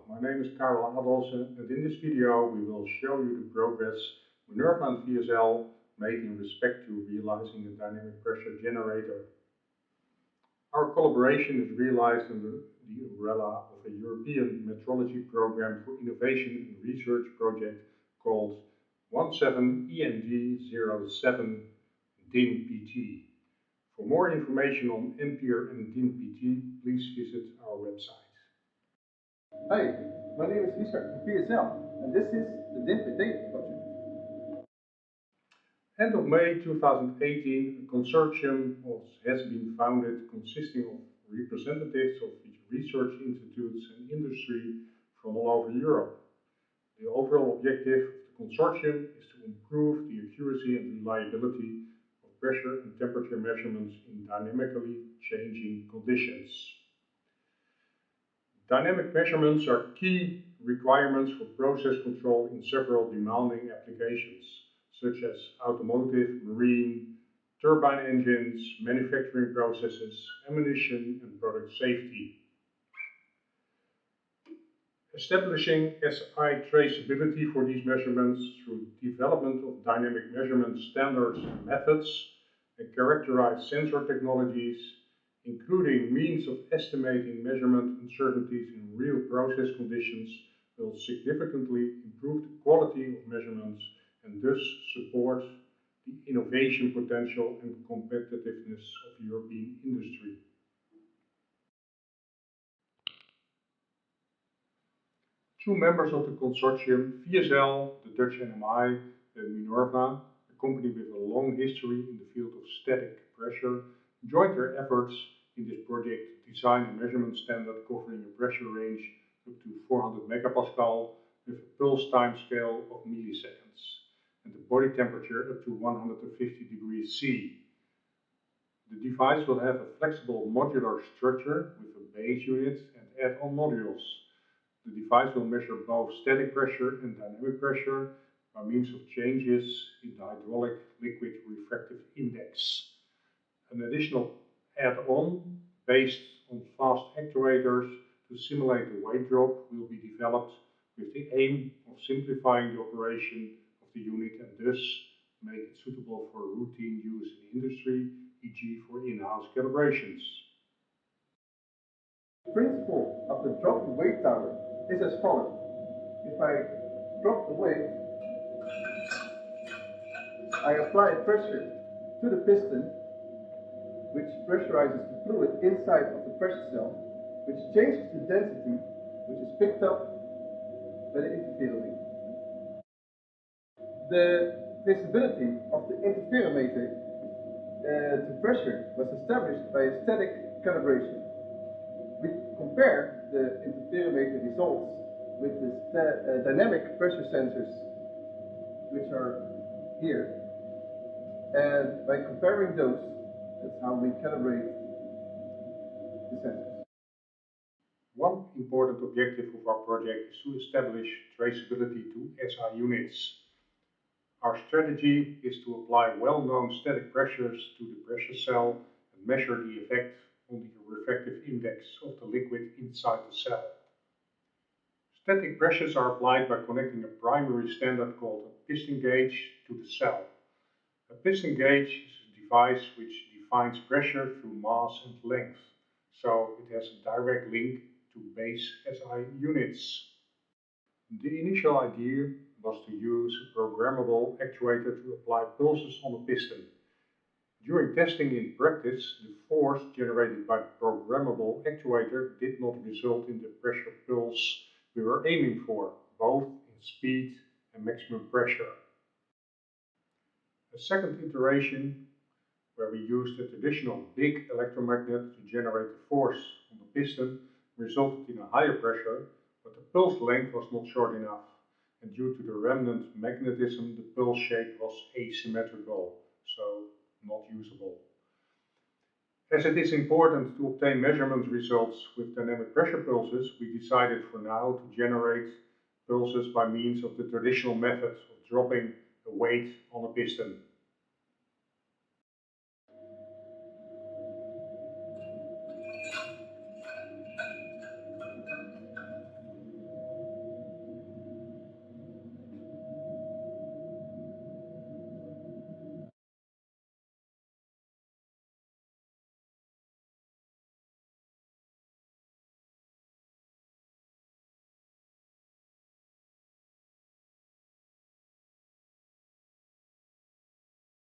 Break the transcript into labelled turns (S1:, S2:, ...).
S1: my name is Carel, and in this video we will show you the progress Minerva and VSL made in respect to realizing a dynamic pressure generator. Our collaboration is realized under the umbrella of a European metrology program for innovation and research project called 17IND07 DynPT. For more information on EMPIR and DynPT, please visit our website.
S2: Hi, my name is Richard from VSL, and this is the DynPT project.
S1: End of May 2018, a consortium has been founded consisting of representatives of research institutes and industry from all over Europe. The overall objective of the consortium is to improve the accuracy and reliability of pressure and temperature measurements in dynamically changing conditions. Dynamic measurements are key requirements for process control in several demanding applications, such as automotive, marine, turbine engines, manufacturing processes, ammunition, and product safety. Establishing SI traceability for these measurements through development of dynamic measurement standards and methods and characterized sensor technologies, including means of estimating measurement uncertainties in real process conditions, will significantly improve the quality of measurements and thus support the innovation potential and competitiveness of European industry. Two members of the consortium, VSL, the Dutch NMI, and Minerva, a company with a long history in the field of static pressure, joined their efforts in this project to design a measurement standard covering a pressure range up to 400 megapascal with a pulse time scale of milliseconds and the body temperature up to 150 degrees C. The device will have a flexible modular structure with a base unit and add-on modules. The device will measure both static pressure and dynamic pressure by means of changes in the hydraulic liquid refractive index. An additional add-on based on fast actuators to simulate the weight drop will be developed with the aim of simplifying the operation of the unit and thus make it suitable for routine use in industry, e.g. for in-house calibrations.
S2: The principle of the drop in weight tower is as follows. If I drop the weight, I apply pressure to the piston, which pressurizes the fluid inside of the pressure cell, which changes the density, which is picked up by the interferometer. The traceability of the interferometer to pressure was established by a static calibration. We compare the interferometer results with the dynamic pressure sensors, which are here, and by comparing those, that's how we calibrate the sensors.
S1: One important objective of our project is to establish traceability to SI units. Our strategy is to apply well-known static pressures to the pressure cell and measure the effect on the refractive index of the liquid inside the cell. Static pressures are applied by connecting a primary standard called a piston gauge to the cell. A piston gauge is a device which defines pressure through mass and length, so it has a direct link to base SI units. The initial idea was to use a programmable actuator to apply pulses on a piston. During testing in practice, the force generated by the programmable actuator did not result in the pressure pulse we were aiming for, both in speed and maximum pressure. A second iteration, where we used a traditional big electromagnet to generate the force on the piston, resulted in a higher pressure, but the pulse length was not short enough, and due to the remnant magnetism, the pulse shape was asymmetrical, so not usable. As it is important to obtain measurement results with dynamic pressure pulses, we decided for now to generate pulses by means of the traditional method of dropping a weight on a piston.